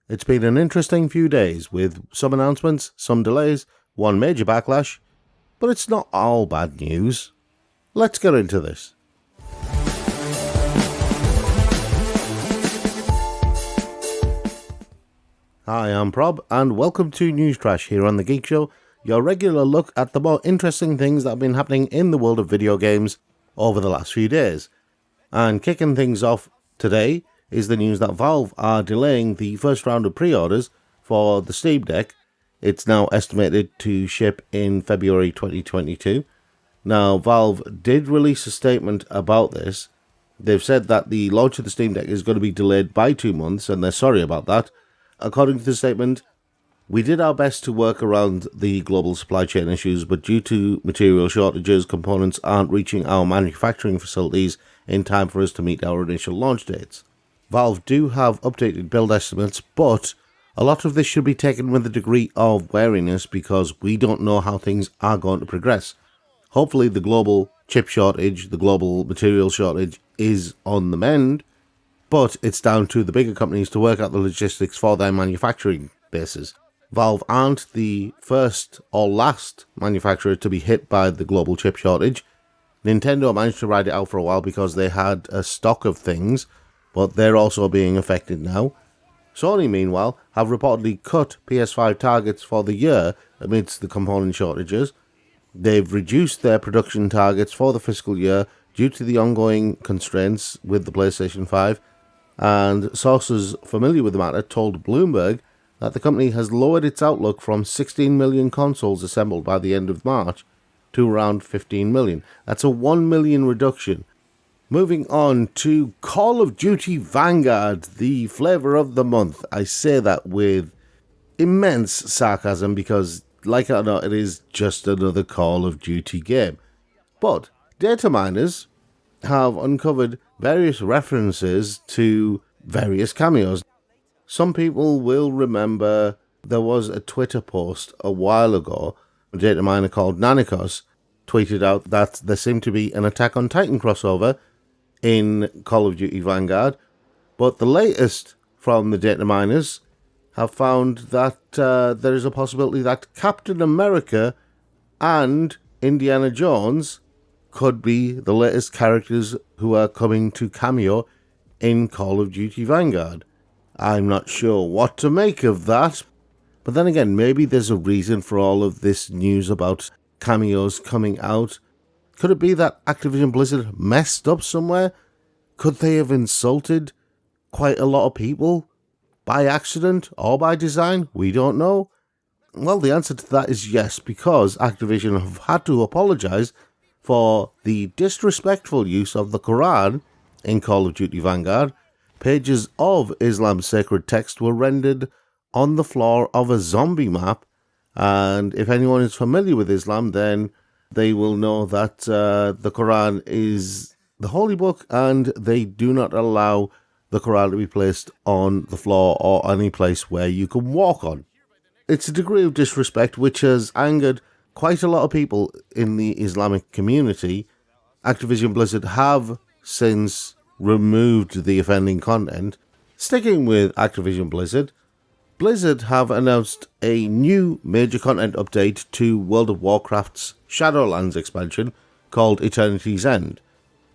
It's been an interesting few days with some announcements, some delays, one major backlash, but it's not all bad news. Let's get into this. Hi, I'm Prob, and welcome to News Trash here on the Geek Show, your regular look at the more interesting things that have been happening in the world of video games over the last few days. And kicking things off today is the news that Valve are delaying the first round of pre-orders for the Steam Deck. It's now estimated to ship in February 2022. Now, Valve did release a statement about this. They've said that the launch of the Steam Deck is going to be delayed by 2 months, and they're sorry about that. According to the statement, we did our best to work around the global supply chain issues, but due to material shortages, components aren't reaching our manufacturing facilities in time for us to meet our initial launch dates. Valve do have updated build estimates, but a lot of this should be taken with a degree of wariness because we don't know how things are going to progress. Hopefully the global chip shortage, the global material shortage is on the mend, but it's down to the bigger companies to work out the logistics for their manufacturing bases. Valve aren't the first or last manufacturer to be hit by the global chip shortage. Nintendo managed to ride it out for a while because they had a stock of things, but they're also being affected now. Sony, meanwhile, have reportedly cut PS5 targets for the year amidst the component shortages. They've reduced their production targets for the fiscal year due to the ongoing constraints with the PlayStation 5, and sources familiar with the matter told Bloomberg that the company has lowered its outlook from 16 million consoles assembled by the end of March to around 15 million. That's a 1 million reduction. Moving on to Call of Duty Vanguard, the flavour of the month. I say that with immense sarcasm because, like it or not, it is just another Call of Duty game. But data miners have uncovered various references to various cameos. Some people will remember there was a Twitter post a while ago. A data miner called Nanikos tweeted out that there seemed to be an Attack on Titan crossover in Call of Duty Vanguard, but the latest from the data miners have found that there is a possibility that Captain America and Indiana Jones could be the latest characters who are coming to cameo in Call of Duty Vanguard. I'm not sure what to make of that, but then again, maybe there's a reason for all of this news about cameos coming out. Could it be that Activision Blizzard messed up somewhere? Could they have insulted quite a lot of people by accident or by design? We don't know. Well, the answer to that is yes, because Activision have had to apologise for the disrespectful use of the Quran in Call of Duty Vanguard. Pages of Islam's sacred text were rendered on the floor of a zombie map, and if anyone is familiar with Islam, then they will know that the Quran is the holy book, and they do not allow the Quran to be placed on the floor or any place where you can walk on. It's a degree of disrespect which has angered quite a lot of people in the Islamic community. Activision Blizzard have since removed the offending content. Sticking with Activision Blizzard, Blizzard have announced a new major content update to World of Warcraft's Shadowlands expansion called Eternity's End.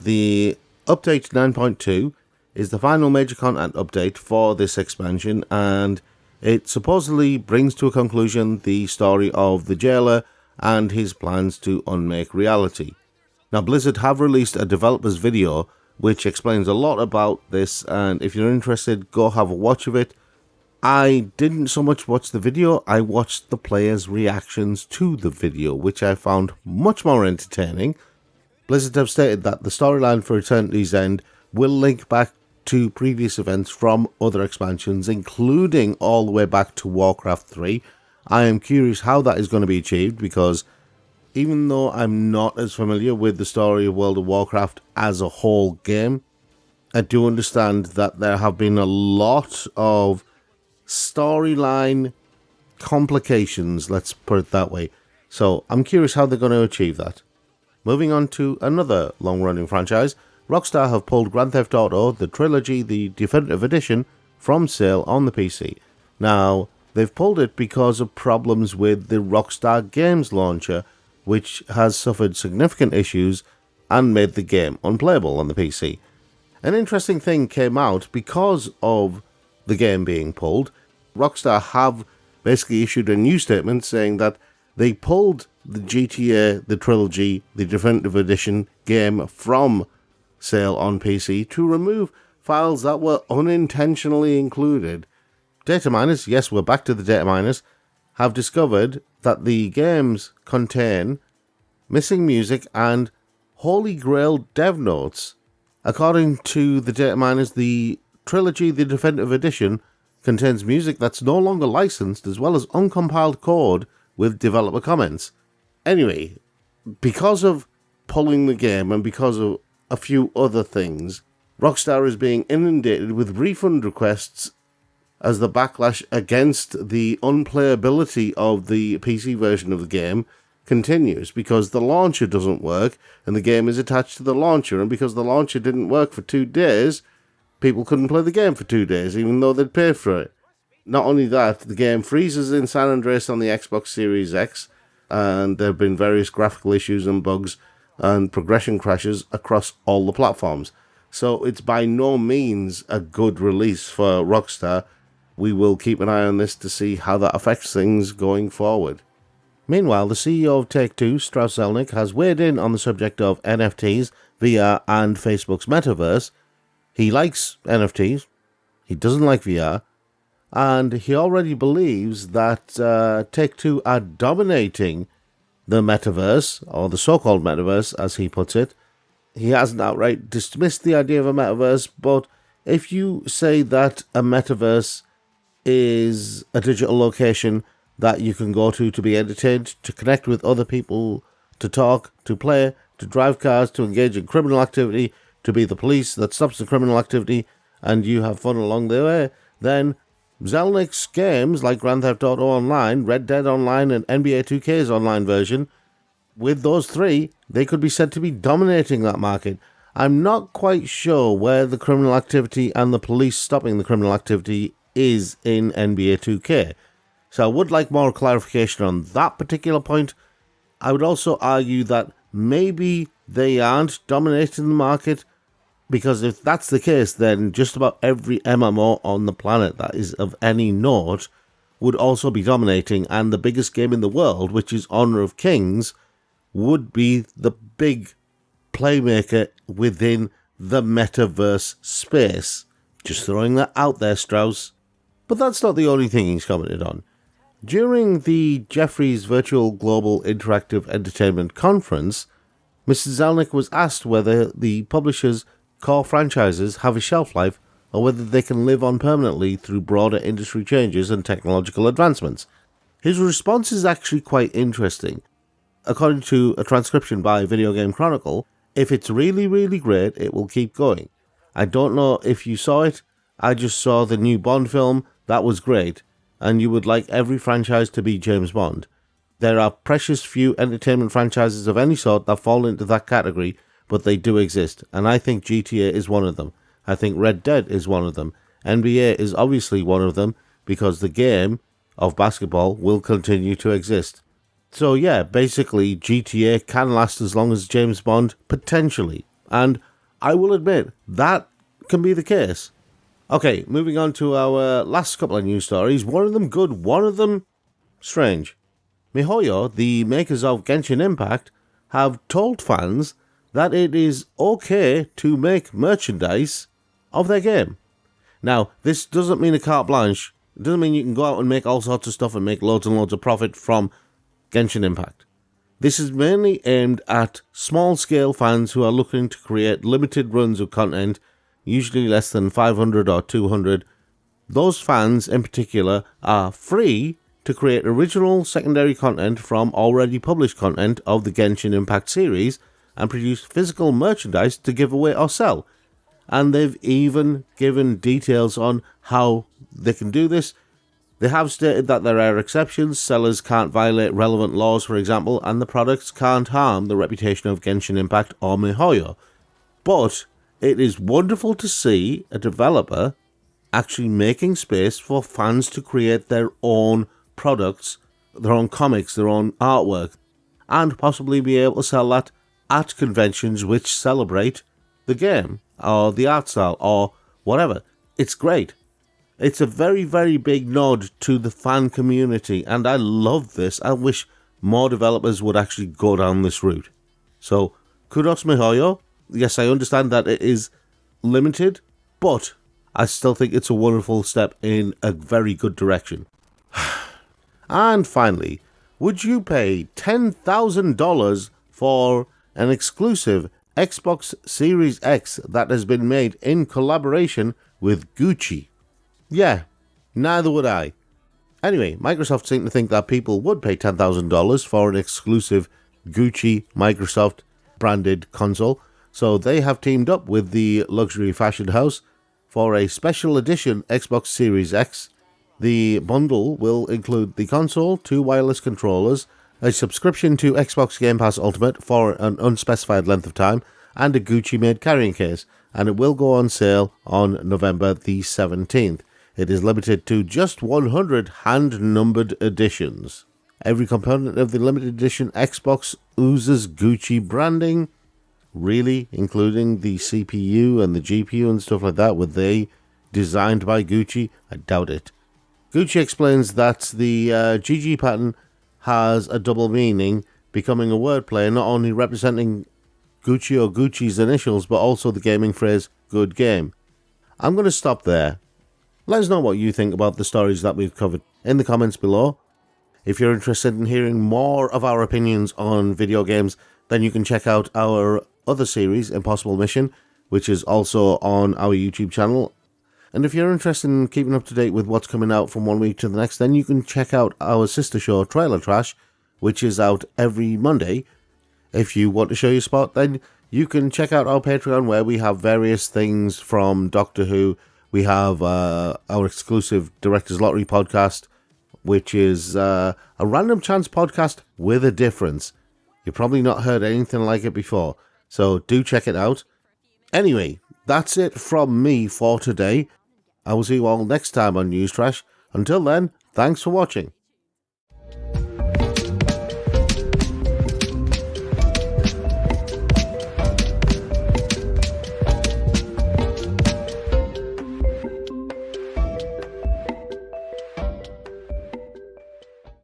The update 9.2 is the final major content update for this expansion, and it supposedly brings to a conclusion the story of the jailer and his plans to unmake reality. Now, Blizzard have released a developer's video which explains a lot about this, and if you're interested, go have a watch of it. I didn't so much watch the video, I watched the players' reactions to the video, which I found much more entertaining. Blizzard have stated that the storyline for Eternity's End will link back to previous events from other expansions, including all the way back to Warcraft 3. I am curious how that is going to be achieved, because even though I'm not as familiar with the story of World of Warcraft as a whole game, I do understand that there have been a lot of storyline complications, let's put it that way. So I'm curious how they're going to achieve that. Moving on to another long-running franchise, Rockstar have pulled Grand Theft Auto, the Trilogy, the Definitive Edition, from sale on the PC. Now, they've pulled it because of problems with the Rockstar Games launcher, which has suffered significant issues and made the game unplayable on the PC. An interesting thing came out because of the game being pulled. Rockstar have basically issued a new statement saying that they pulled the GTA, the Trilogy, the Definitive Edition game from sale on PC to remove files that were unintentionally included. Data miners, yes, we're back to the data miners, have discovered that the games contain missing music and Holy Grail dev notes. According to the data miners, the Trilogy, the Definitive Edition, contains music that's no longer licensed, as well as uncompiled code with developer comments. Anyway, because of pulling the game and because of a few other things, Rockstar is being inundated with refund requests as the backlash against the unplayability of the PC version of the game continues, because the launcher doesn't work and the game is attached to the launcher, and because the launcher didn't work for 2 days, people couldn't play the game for 2 days even though they'd paid for it. Not only that, the game freezes in San Andreas on the Xbox Series X, and there have been various graphical issues and bugs and progression crashes across all the platforms. So it's by no means a good release for Rockstar. We will keep an eye on this to see how that affects things going forward. Meanwhile, the CEO of Take-Two, Strauss Zelnick, has weighed in on the subject of NFTs, VR, and Facebook's metaverse. He likes NFTs, he doesn't like VR, and he already believes that Take-Two are dominating the metaverse, or the so-called metaverse, as he puts it. He hasn't outright dismissed the idea of a metaverse, but if you say that a metaverse is a digital location that you can go to be entertained, to connect with other people, to talk, to play, to drive cars, to engage in criminal activity, to be the police that stops the criminal activity, and you have fun along the way, then Zelnick's games like Grand Theft Auto Online, Red Dead Online, and NBA 2K's online version, with those three, they could be said to be dominating that market. I'm not quite sure where the criminal activity and the police stopping the criminal activity is in NBA 2K. So I would like more clarification on that particular point. I would also argue that maybe they aren't dominating the market, because if that's the case, then just about every MMO on the planet that is of any note would also be dominating, and the biggest game in the world, which is Honor of Kings, would be the big playmaker within the metaverse space. Just throwing that out there, Strauss. But that's not the only thing he's commented on. During the Jefferies Virtual Global Interactive Entertainment Conference, Mr. Zelnick was asked whether the publisher's core franchises have a shelf life or whether they can live on permanently through broader industry changes and technological advancements. His response is actually quite interesting. According to a transcription by Video Game Chronicle, if it's really, really great, it will keep going. I don't know if you saw it. I just saw the new Bond film. That was great. And you would like every franchise to be James Bond. There are precious few entertainment franchises of any sort that fall into that category, but they do exist, and I think GTA is one of them. I think Red Dead is one of them. NBA is obviously one of them, because the game of basketball will continue to exist. So yeah, basically GTA can last as long as James Bond, potentially. And I will admit, that can be the case. Okay, moving on to our last couple of news stories. One of them good, one of them strange. Mihoyo, the makers of Genshin Impact, have told fans that it is okay to make merchandise of their game. Now, this doesn't mean a carte blanche. It doesn't mean you can go out and make all sorts of stuff and make loads and loads of profit from Genshin Impact. This is mainly aimed at small-scale fans who are looking to create limited runs of content, usually less than 500 or 200. Those fans, in particular, are free to create original secondary content from already published content of the Genshin Impact series and produce physical merchandise to give away or sell. And they've even given details on how they can do this. They have stated that there are exceptions. Sellers can't violate relevant laws, for example, and the products can't harm the reputation of Genshin Impact or Mihoyo. But it is wonderful to see a developer actually making space for fans to create their own products, their own comics, their own artwork, and possibly be able to sell that at conventions which celebrate the game, or the art style, or whatever. It's great. It's a very, very big nod to the fan community, and I love this. I wish more developers would actually go down this route. So, kudos Mihoyo. Yes, I understand that it is limited, but I still think it's a wonderful step in a very good direction. And finally, would you pay $10,000 for an exclusive Xbox Series X that has been made in collaboration with Gucci? Yeah, neither would I. Anyway, Microsoft seemed to think that people would pay $10,000 for an exclusive Gucci Microsoft branded console, so they have teamed up with the luxury fashion house for a special edition Xbox Series X. The bundle will include the console, 2 wireless controllers, a subscription to Xbox Game Pass Ultimate for an unspecified length of time, and a Gucci-made carrying case, and it will go on sale on November the 17th. It is limited to just 100 hand-numbered editions. Every component of the limited edition Xbox oozes Gucci branding, really, including the CPU and the GPU and stuff like that. Were they designed by Gucci? I doubt it. Gucci explains that the GG pattern has a double meaning, becoming a wordplay not only representing Gucci or Gucci's initials, but also the gaming phrase, good game. I'm going to stop there. Let us know what you think about the stories that we've covered in the comments below. If you're interested in hearing more of our opinions on video games, then you can check out our other series, Impossible Mission, which is also on our YouTube channel. And if you're interested in keeping up to date with what's coming out from one week to the next, then you can check out our sister show, Trailer Trash, which is out every Monday. If you want to show your spot, then you can check out our Patreon, where we have various things from Doctor Who. We have our exclusive Director's Lottery podcast, which is a random chance podcast with a difference. You've probably not heard anything like it before, so do check it out. Anyway, that's it from me for today. I will see you all next time on News Trash. Until then, thanks for watching.